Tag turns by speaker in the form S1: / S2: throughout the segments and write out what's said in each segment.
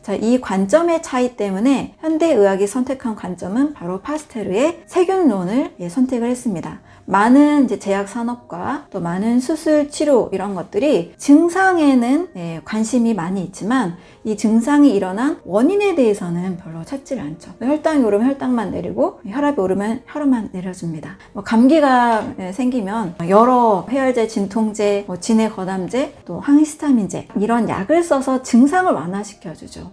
S1: 자, 이 관점의 차이 때문에 현대의학이 선택한 관점은 바로 파스테르의 세균론을 선택을 했습니다. 많은 이제 제약 산업과 또 많은 수술 치료 이런 것들이 증상에는 관심이 많이 있지만 이 증상이 일어난 원인에 대해서는 별로 찾지를 않죠. 혈당이 오르면 혈당만 내리고 혈압이 오르면 혈압만 내려줍니다. 감기가 생기면 여러 해열제, 진통제, 진해 거담제, 또 항히스타민제 이런 약을 써서 증상을 완화시켜주죠.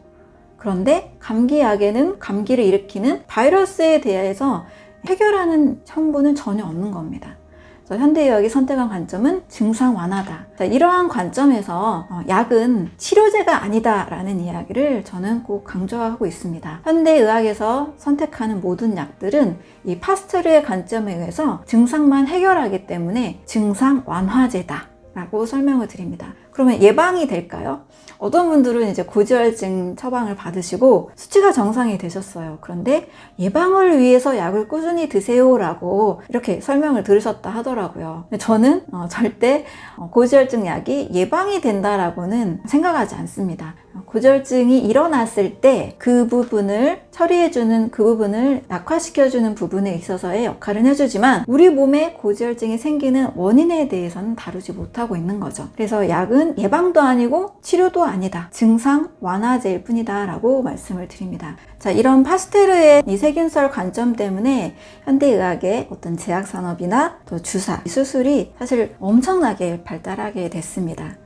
S1: 그런데 감기약에는 감기를 일으키는 바이러스에 대해서 해결하는 성분은 전혀 없는 겁니다. 그래서 현대의학이 선택한 관점은 증상 완화다. 자, 이러한 관점에서 약은 치료제가 아니다라는 이야기를 저는 꼭 강조하고 있습니다. 현대의학에서 선택하는 모든 약들은 이 파스테르의 관점에 의해서 증상만 해결하기 때문에 증상 완화제다 라고 설명을 드립니다. 그러면 예방이 될까요? 어떤 분들은 이제 고지혈증 처방을 받으시고 수치가 정상이 되셨어요. 그런데 예방을 위해서 약을 꾸준히 드세요라고 이렇게 설명을 들으셨다 하더라고요. 저는 절대 고지혈증 약이 예방이 된다라고는 생각하지 않습니다. 고지혈증이 일어났을 때 그 부분을 처리해주는, 그 부분을 약화시켜주는 부분에 있어서의 역할은 해주지만 우리 몸에 고지혈증이 생기는 원인에 대해서는 다루지 못하고 있는 거죠. 그래서 약은 예방도 아니고 치료도 아니다. 증상 완화제일 뿐이다 라고 말씀을 드립니다. 자, 이런 파스테르의 이 세균설 관점 때문에 현대의학의 어떤 제약산업이나 또 주사, 수술이 사실 엄청나게 발달하게 됐습니다.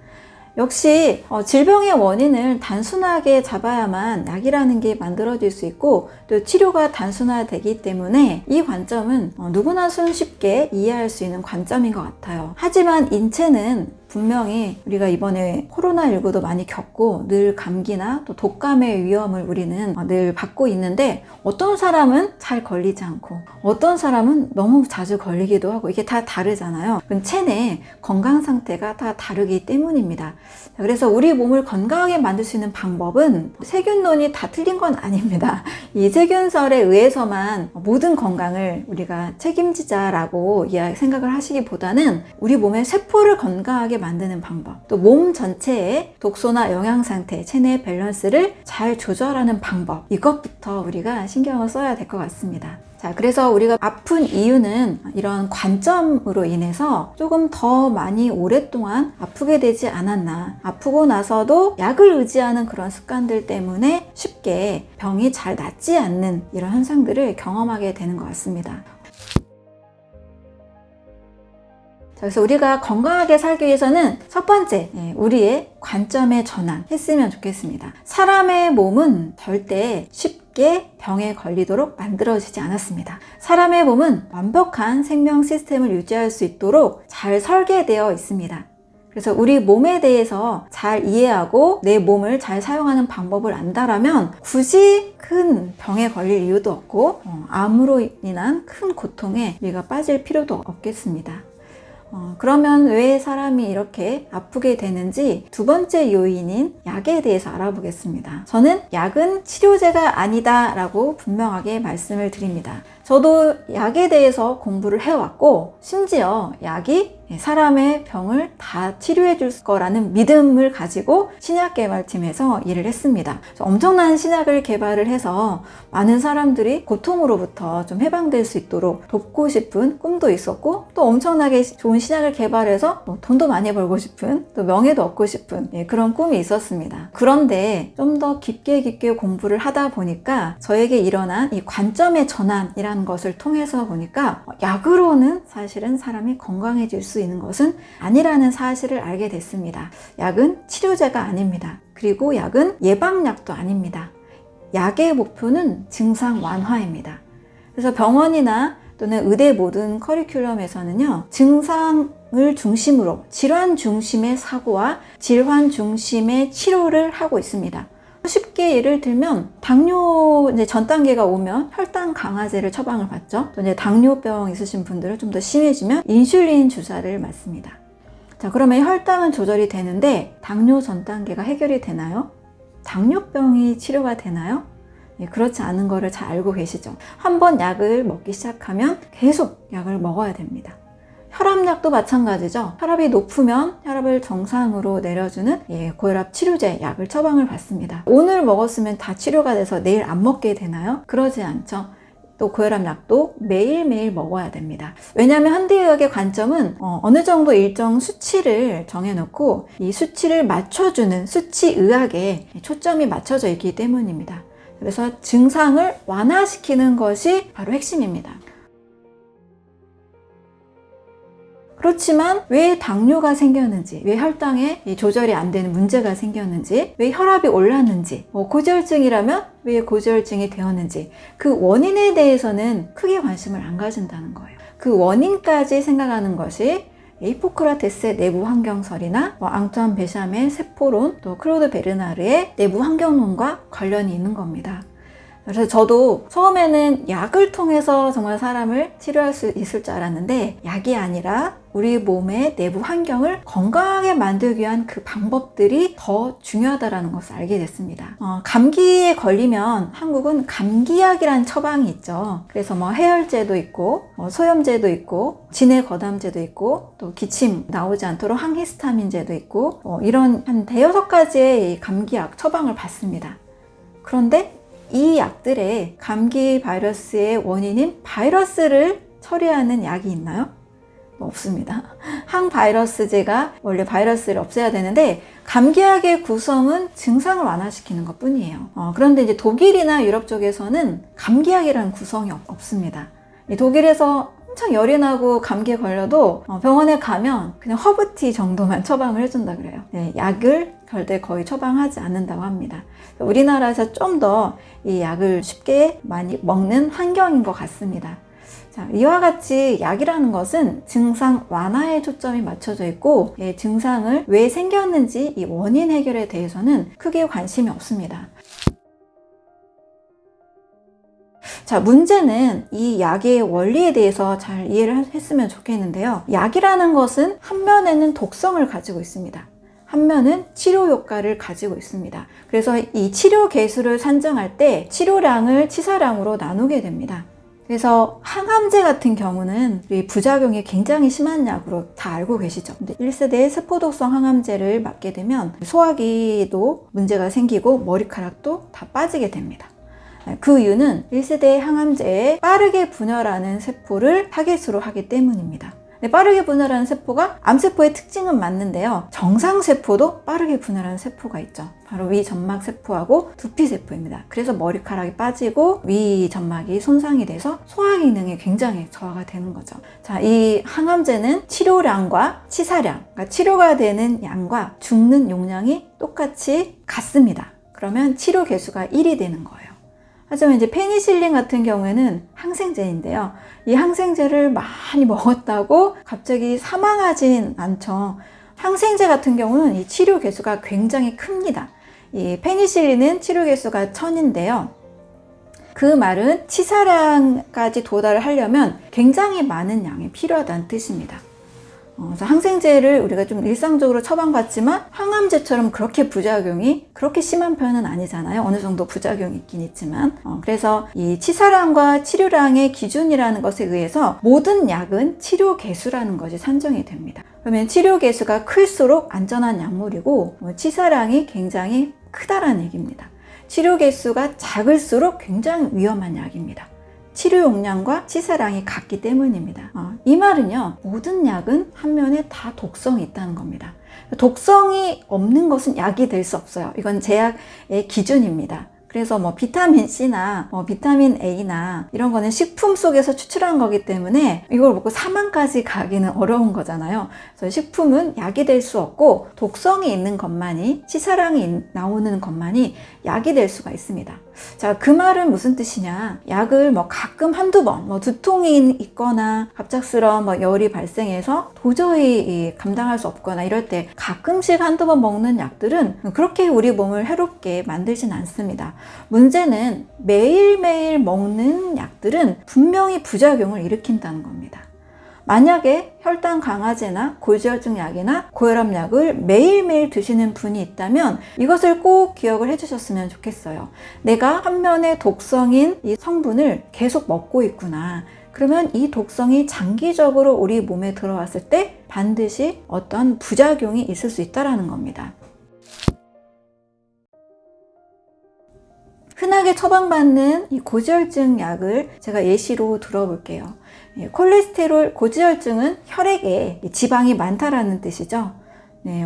S1: 역시 질병의 원인을 단순하게 잡아야만 약이라는 게 만들어질 수 있고 또 치료가 단순화되기 때문에 이 관점은 누구나 손쉽게 이해할 수 있는 관점인 것 같아요. 하지만 인체는 분명히 우리가 이번에 코로나19도 많이 겪고 늘 감기나 또 독감의 위험을 우리는 늘 받고 있는데 어떤 사람은 잘 걸리지 않고 어떤 사람은 너무 자주 걸리기도 하고 이게 다 다르잖아요. 체내 건강 상태가 다 다르기 때문입니다. 그래서 우리 몸을 건강하게 만들 수 있는 방법은 세균론이 다 틀린 건 아닙니다. 이 세균설에 의해서만 모든 건강을 우리가 책임지자라고 생각을 하시기보다는 우리 몸의 세포를 건강하게 만드는 방법, 또 몸 전체의 독소나 영양 상태, 체내 밸런스를 잘 조절하는 방법, 이것부터 우리가 신경을 써야 될 것 같습니다. 자, 그래서 우리가 아픈 이유는 이런 관점으로 인해서 조금 더 많이 오랫동안 아프게 되지 않았나, 아프고 나서도 약을 의지하는 그런 습관들 때문에 쉽게 병이 잘 낫지 않는 이런 현상들을 경험하게 되는 것 같습니다. 자, 그래서 우리가 건강하게 살기 위해서는 첫 번째, 우리의 관점의 전환 했으면 좋겠습니다. 사람의 몸은 절대 쉽게 병에 걸리도록 만들어지지 않았습니다. 사람의 몸은 완벽한 생명 시스템을 유지할 수 있도록 잘 설계되어 있습니다. 그래서 우리 몸에 대해서 잘 이해하고 내 몸을 잘 사용하는 방법을 안다라면 굳이 큰 병에 걸릴 이유도 없고 암으로 인한 큰 고통에 우리가 빠질 필요도 없겠습니다. 그러면 왜 사람이 이렇게 아프게 되는지 두 번째 요인인 약에 대해서 알아보겠습니다. 저는 약은 치료제가 아니다 라고 분명하게 말씀을 드립니다. 저도 약에 대해서 공부를 해왔고 심지어 약이 사람의 병을 다 치료해 줄 거라는 믿음을 가지고 신약개발팀에서 일을 했습니다. 엄청난 신약을 개발을 해서 많은 사람들이 고통으로부터 좀 해방될 수 있도록 돕고 싶은 꿈도 있었고 또 엄청나게 좋은 신약을 개발해서 돈도 많이 벌고 싶은 또 명예도 얻고 싶은 그런 꿈이 있었습니다. 그런데 좀 더 깊게 공부를 하다 보니까 저에게 일어난 이 관점의 전환이라는 것을 통해서 보니까 약으로는 사실은 사람이 건강해질 수 있는 것은 아니라는 사실을 알게 됐습니다. 약은 치료제가 아닙니다. 그리고 약은 예방약도 아닙니다. 약의 목표는 증상 완화입니다. 그래서 병원이나 또는 의대 모든 커리큘럼에서는요, 증상을 중심으로 질환 중심의 사고와 질환 중심의 치료를 하고 있습니다. 쉽게 예를 들면 당뇨 전 단계가 오면 혈당 강화제를 처방을 받죠. 또 당뇨병 있으신 분들은 좀 더 심해지면 인슐린 주사를 맞습니다. 자, 그러면 혈당은 조절이 되는데 당뇨 전 단계가 해결이 되나요? 당뇨병이 치료가 되나요? 그렇지 않은 거를 잘 알고 계시죠. 한번 약을 먹기 시작하면 계속 약을 먹어야 됩니다. 혈압약도 마찬가지죠. 혈압이 높으면 혈압을 정상으로 내려주는 고혈압 치료제 약을 처방을 받습니다. 오늘 먹었으면 다 치료가 돼서 내일 안 먹게 되나요? 그러지 않죠. 또 고혈압 약도 매일매일 먹어야 됩니다. 왜냐하면 현대의학의 관점은 어느 정도 일정 수치를 정해놓고 이 수치를 맞춰주는 수치의학에 초점이 맞춰져 있기 때문입니다. 그래서 증상을 완화시키는 것이 바로 핵심입니다. 그렇지만 왜 당뇨가 생겼는지, 왜 혈당에 조절이 안 되는 문제가 생겼는지, 왜 혈압이 올랐는지, 고지혈증이라면 왜 고지혈증이 되었는지 그 원인에 대해서는 크게 관심을 안 가진다는 거예요. 그 원인까지 생각하는 것이 히포크라테스의 내부 환경설이나 앙투안 베샴의 세포론, 또 클로드 베르나르의 내부 환경론과 관련이 있는 겁니다. 그래서 저도 처음에는 약을 통해서 정말 사람을 치료할 수 있을 줄 알았는데 약이 아니라 우리 몸의 내부 환경을 건강하게 만들기 위한 그 방법들이 더 중요하다는 것을 알게 됐습니다. 감기에 걸리면 한국은 감기약이라는 처방이 있죠. 그래서 해열제도 있고 소염제도 있고 진해거담제도 있고 또 기침 나오지 않도록 항히스타민제도 있고 이런 한 대여섯 가지의 감기약 처방을 받습니다. 그런데 이 약들에 감기 바이러스의 원인인 바이러스를 처리하는 약이 있나요? 없습니다. 항바이러스제가 원래 바이러스를 없애야 되는데 감기약의 구성은 증상을 완화시키는 것 뿐이에요. 그런데 이제 독일이나 유럽 쪽에서는 감기약이라는 구성이 없습니다. 독일에서 엄청 열이 나고 감기에 걸려도 병원에 가면 그냥 허브티 정도만 처방을 해준다 그래요. 약을 절대 거의 처방하지 않는다고 합니다. 우리나라에서 좀 더 이 약을 쉽게 많이 먹는 환경인 것 같습니다. 자, 이와 같이 약이라는 것은 증상 완화에 초점이 맞춰져 있고 증상을 왜 생겼는지 이 원인 해결에 대해서는 크게 관심이 없습니다. 자, 문제는 이 약의 원리에 대해서 잘 이해를 했으면 좋겠는데요. 약이라는 것은 한 면에는 독성을 가지고 있습니다. 한 면은 치료 효과를 가지고 있습니다. 그래서 이 치료 개수를 산정할 때 치료량을 치사량으로 나누게 됩니다. 그래서 항암제 같은 경우는 부작용이 굉장히 심한 약으로 다 알고 계시죠. 근데 1세대 세포독성 항암제를 맞게 되면 소화기도 문제가 생기고 머리카락도 다 빠지게 됩니다. 그 이유는 1세대 항암제에 빠르게 분열하는 세포를 타겟으로 하기 때문입니다. 빠르게 분열하는 세포가 암세포의 특징은 맞는데요. 정상세포도 빠르게 분열하는 세포가 있죠. 바로 위점막세포하고 두피세포입니다. 그래서 머리카락이 빠지고 위점막이 손상이 돼서 소화기능이 굉장히 저하가 되는 거죠. 자, 이 항암제는 치료량과 치사량, 그러니까 치료가 되는 양과 죽는 용량이 똑같이 같습니다. 그러면 치료 개수가 1이 되는 거예요. 하지만 이제 페니실린 같은 경우에는 항생제인데요. 이 항생제를 많이 먹었다고 갑자기 사망하진 않죠. 항생제 같은 경우는 이 치료 개수가 굉장히 큽니다. 이 페니실린은 치료 개수가 1000인데요. 그 말은 치사량까지 도달을 하려면 굉장히 많은 양이 필요하다는 뜻입니다. 그래서 항생제를 우리가 좀 일상적으로 처방받지만 항암제처럼 그렇게 부작용이 그렇게 심한 편은 아니잖아요. 어느 정도 부작용이 있긴 있지만 그래서 이 치사량과 치료량의 기준이라는 것에 의해서 모든 약은 치료 개수라는 것이 산정이 됩니다. 그러면 치료 개수가 클수록 안전한 약물이고 치사량이 굉장히 크다라는 얘기입니다. 치료 개수가 작을수록 굉장히 위험한 약입니다. 치료 용량과 치사량이 같기 때문입니다. 이 말은요, 모든 약은 한 면에 다 독성이 있다는 겁니다. 독성이 없는 것은 약이 될 수 없어요. 이건 제약의 기준입니다. 그래서 비타민 C나 비타민 A나 이런 거는 식품 속에서 추출한 거기 때문에 이걸 먹고 사망까지 가기는 어려운 거잖아요. 그래서 식품은 약이 될 수 없고 독성이 있는 것만이, 치사량이 나오는 것만이 약이 될 수가 있습니다. 자, 그 말은 무슨 뜻이냐? 약을 가끔 한두 번, 두통이 있거나 갑작스러운 열이 발생해서 도저히 감당할 수 없거나 이럴 때 가끔씩 한두 번 먹는 약들은 그렇게 우리 몸을 해롭게 만들진 않습니다. 문제는 매일매일 먹는 약들은 분명히 부작용을 일으킨다는 겁니다. 만약에 혈당 강화제나 고지혈증 약이나 고혈압 약을 매일매일 드시는 분이 있다면 이것을 꼭 기억을 해주셨으면 좋겠어요. 내가 한 면의 독성인 이 성분을 계속 먹고 있구나. 그러면 이 독성이 장기적으로 우리 몸에 들어왔을 때 반드시 어떤 부작용이 있을 수 있다는 겁니다. 흔하게 처방받는 이 고지혈증 약을 제가 예시로 들어볼게요. 콜레스테롤, 고지혈증은 혈액에 지방이 많다라는 뜻이죠.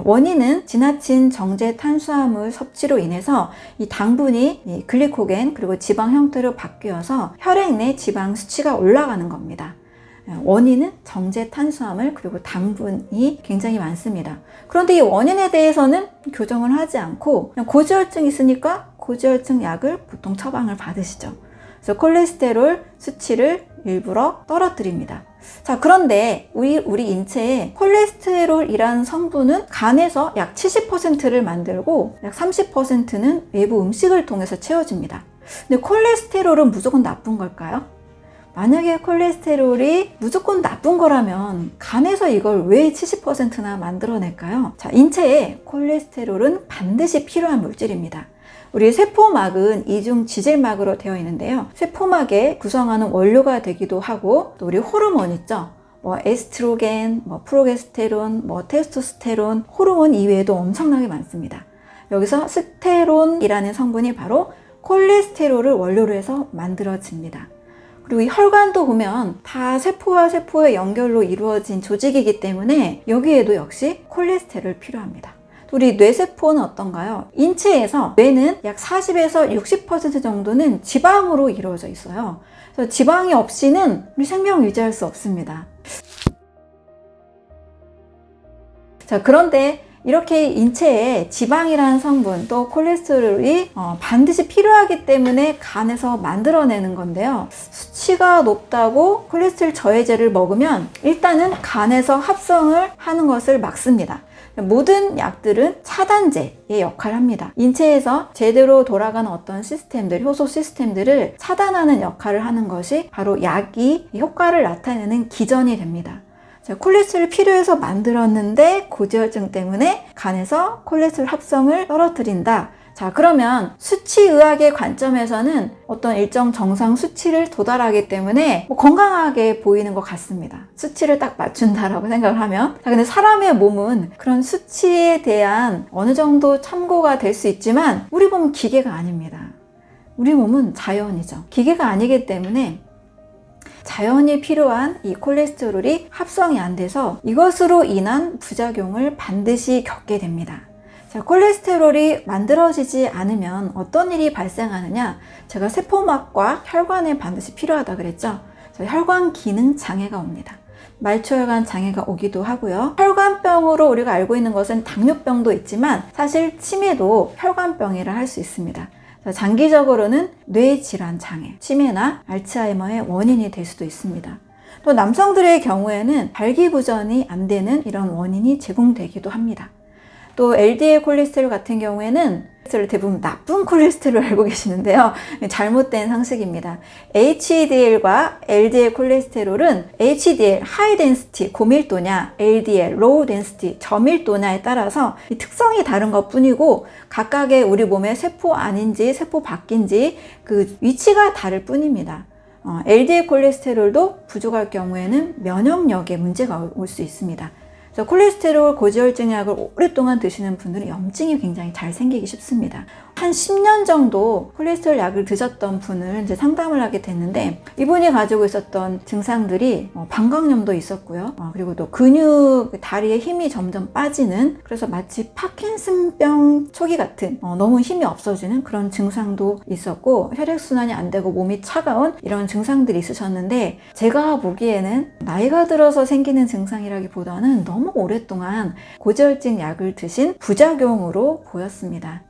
S1: 원인은 지나친 정제 탄수화물 섭취로 인해서 이 당분이 글리코겐 그리고 지방 형태로 바뀌어서 혈액 내 지방 수치가 올라가는 겁니다. 원인은 정제 탄수화물 그리고 당분이 굉장히 많습니다. 그런데 이 원인에 대해서는 교정을 하지 않고 그냥 고지혈증이 있으니까 고지혈증 약을 보통 처방을 받으시죠. 그래서 콜레스테롤 수치를 일부러 떨어뜨립니다. 자, 그런데 우리 인체에 콜레스테롤이라는 성분은 간에서 약 70%를 만들고 약 30%는 외부 음식을 통해서 채워집니다. 근데 콜레스테롤은 무조건 나쁜 걸까요? 만약에 콜레스테롤이 무조건 나쁜 거라면 간에서 이걸 왜 70%나 만들어낼까요? 자, 인체에 콜레스테롤은 반드시 필요한 물질입니다. 우리 세포막은 이중 지질막으로 되어 있는데요. 세포막에 구성하는 원료가 되기도 하고 또 우리 호르몬 있죠. 에스트로겐, 프로게스테론, 테스토스테론, 호르몬 이외에도 엄청나게 많습니다. 여기서 스테론이라는 성분이 바로 콜레스테롤을 원료로 해서 만들어집니다. 그리고 이 혈관도 보면 다 세포와 세포의 연결로 이루어진 조직이기 때문에 여기에도 역시 콜레스테롤 필요합니다. 우리 뇌세포는 어떤가요? 인체에서 뇌는 약 40에서 60% 정도는 지방으로 이루어져 있어요. 그래서 지방이 없이는 우리 생명 유지할 수 없습니다. 자, 그런데 이렇게 인체에 지방이라는 성분 또 콜레스테롤이 반드시 필요하기 때문에 간에서 만들어내는 건데요. 수치가 높다고 콜레스테롤 저해제를 먹으면 일단은 간에서 합성을 하는 것을 막습니다. 모든 약들은 차단제의 역할을 합니다. 인체에서 제대로 돌아가는 어떤 시스템들, 효소 시스템들을 차단하는 역할을 하는 것이 바로 약이 효과를 나타내는 기전이 됩니다. 자, 콜레스테롤 필요해서 만들었는데 고지혈증 때문에 간에서 콜레스테롤 합성을 떨어뜨린다. 자, 그러면 수치의학의 관점에서는 어떤 일정 정상 수치를 도달하기 때문에 건강하게 보이는 것 같습니다. 수치를 딱 맞춘다라고 생각을 하면. 자, 근데 사람의 몸은 그런 수치에 대한 어느 정도 참고가 될 수 있지만 우리 몸은 기계가 아닙니다. 우리 몸은 자연이죠. 기계가 아니기 때문에 자연이 필요한 이 콜레스테롤이 합성이 안 돼서 이것으로 인한 부작용을 반드시 겪게 됩니다. 자, 콜레스테롤이 만들어지지 않으면 어떤 일이 발생하느냐? 제가 세포막과 혈관에 반드시 필요하다 그랬죠? 혈관 기능 장애가 옵니다. 말초혈관 장애가 오기도 하고요. 혈관병으로 우리가 알고 있는 것은 당뇨병도 있지만 사실 치매도 혈관병이라 할 수 있습니다. 장기적으로는 뇌질환 장애, 치매나 알츠하이머의 원인이 될 수도 있습니다. 또 남성들의 경우에는 발기부전이 안 되는 이런 원인이 제공되기도 합니다. 또 LDL 콜레스테롤 같은 경우에는 대부분 나쁜 콜레스테롤을 알고 계시는데요. 잘못된 상식입니다. HDL과 LDL 콜레스테롤은 HDL, 하이 덴시티, 고밀도냐, LDL, 로우 덴시티, 저밀도냐에 따라서 이 특성이 다른 것 뿐이고 각각의 우리 몸의 세포 안인지 세포 밖인지 그 위치가 다를 뿐입니다. LDL 콜레스테롤도 부족할 경우에는 면역력에 문제가 올 수 있습니다. 그래서 콜레스테롤 고지혈증 약을 오랫동안 드시는 분들은 염증이 굉장히 잘 생기기 쉽습니다. 한 10년 정도 콜레스테롤 약을 드셨던 분을 이제 상담을 하게 됐는데 이분이 가지고 있었던 증상들이 방광염도 있었고요. 그리고 또 근육, 다리에 힘이 점점 빠지는 그래서 마치 파킨슨병 초기 같은 너무 힘이 없어지는 그런 증상도 있었고 혈액순환이 안 되고 몸이 차가운 이런 증상들이 있으셨는데 제가 보기에는 나이가 들어서 생기는 증상이라기보다는 너무 오랫동안 고지혈증 약을 드신 부작용으로 보였습니다.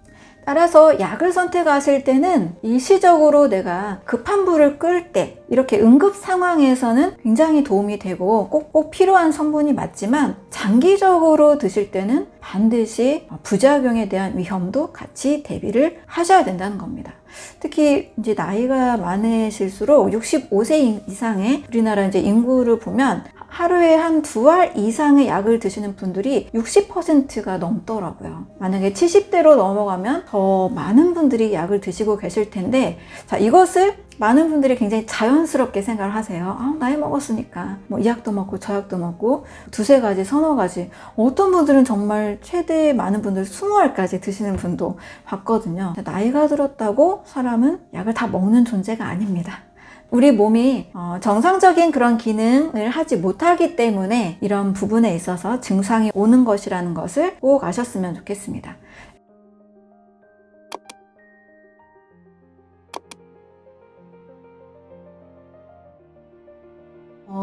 S1: 따라서 약을 선택하실 때는 일시적으로 내가 급한 불을 끌 때 이렇게 응급 상황에서는 굉장히 도움이 되고 꼭꼭 필요한 성분이 맞지만 장기적으로 드실 때는 반드시 부작용에 대한 위험도 같이 대비를 하셔야 된다는 겁니다. 특히 이제 나이가 많으실수록 65세 이상의 우리나라 이제 인구를 보면 하루에 한 2알 이상의 약을 드시는 분들이 60%가 넘더라고요. 만약에 70대로 넘어가면 더 많은 분들이 약을 드시고 계실 텐데, 자, 이것을 많은 분들이 굉장히 자연스럽게 생각을 하세요. 나이 먹었으니까 뭐 이 약도 먹고 저 약도 먹고 두세 가지, 서너 가지. 어떤 분들은 정말 최대 많은 분들 20알까지 드시는 분도 봤거든요. 나이가 들었다고 사람은 약을 다 먹는 존재가 아닙니다. 우리 몸이 정상적인 그런 기능을 하지 못하기 때문에 이런 부분에 있어서 증상이 오는 것이라는 것을 꼭 아셨으면 좋겠습니다.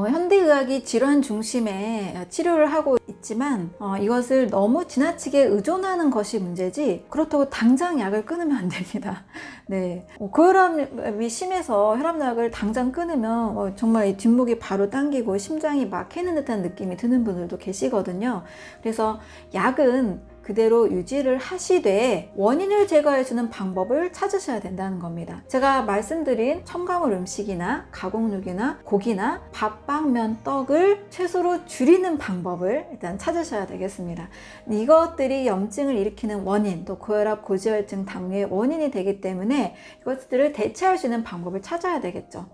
S1: 현대의학이 질환 중심의 치료를 하고 있지만 이것을 너무 지나치게 의존하는 것이 문제지, 그렇다고 당장 약을 끊으면 안 됩니다. 네, 고혈압이 심해서 혈압약을 당장 끊으면 정말 이 뒷목이 바로 당기고 심장이 막히는 듯한 느낌이 드는 분들도 계시거든요. 그래서 약은 그대로 유지를 하시되 원인을 제거해주는 방법을 찾으셔야 된다는 겁니다. 제가 말씀드린 첨가물 음식이나 가공육이나 고기나 밥, 빵, 면, 떡을 최소로 줄이는 방법을 일단 찾으셔야 되겠습니다. 이것들이 염증을 일으키는 원인, 또 고혈압, 고지혈증, 당뇨의 원인이 되기 때문에 이것들을 대체할 수 있는 방법을 찾아야 되겠죠.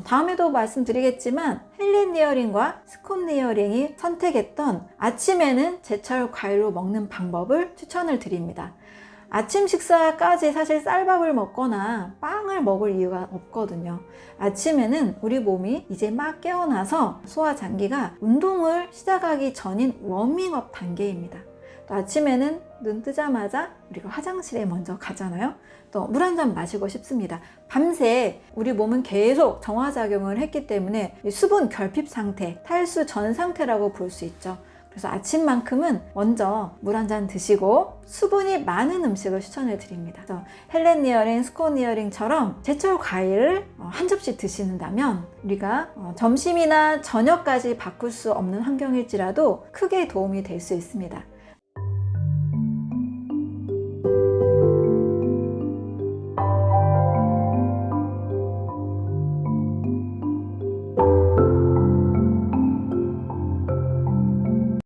S1: 다음에도 말씀드리겠지만 헬렌 니어링과 스콧 니어링이 선택했던 아침에는 제철 과일로 먹는 방법을 추천을 드립니다. 아침 식사까지 사실 쌀밥을 먹거나 빵을 먹을 이유가 없거든요. 아침에는 우리 몸이 이제 막 깨어나서 소화장기가 운동을 시작하기 전인 워밍업 단계입니다. 또 아침에는 눈 뜨자마자 우리가 화장실에 먼저 가잖아요. 또 물 한 잔 마시고 싶습니다. 밤새 우리 몸은 계속 정화작용을 했기 때문에 수분 결핍 상태, 탈수 전 상태라고 볼 수 있죠. 그래서 아침만큼은 먼저 물 한 잔 드시고 수분이 많은 음식을 추천을 드립니다. 헬렌 니어링, 스콧 니어링처럼 제철 과일을 한 접시 드시는다면 우리가 점심이나 저녁까지 바꿀 수 없는 환경일지라도 크게 도움이 될 수 있습니다.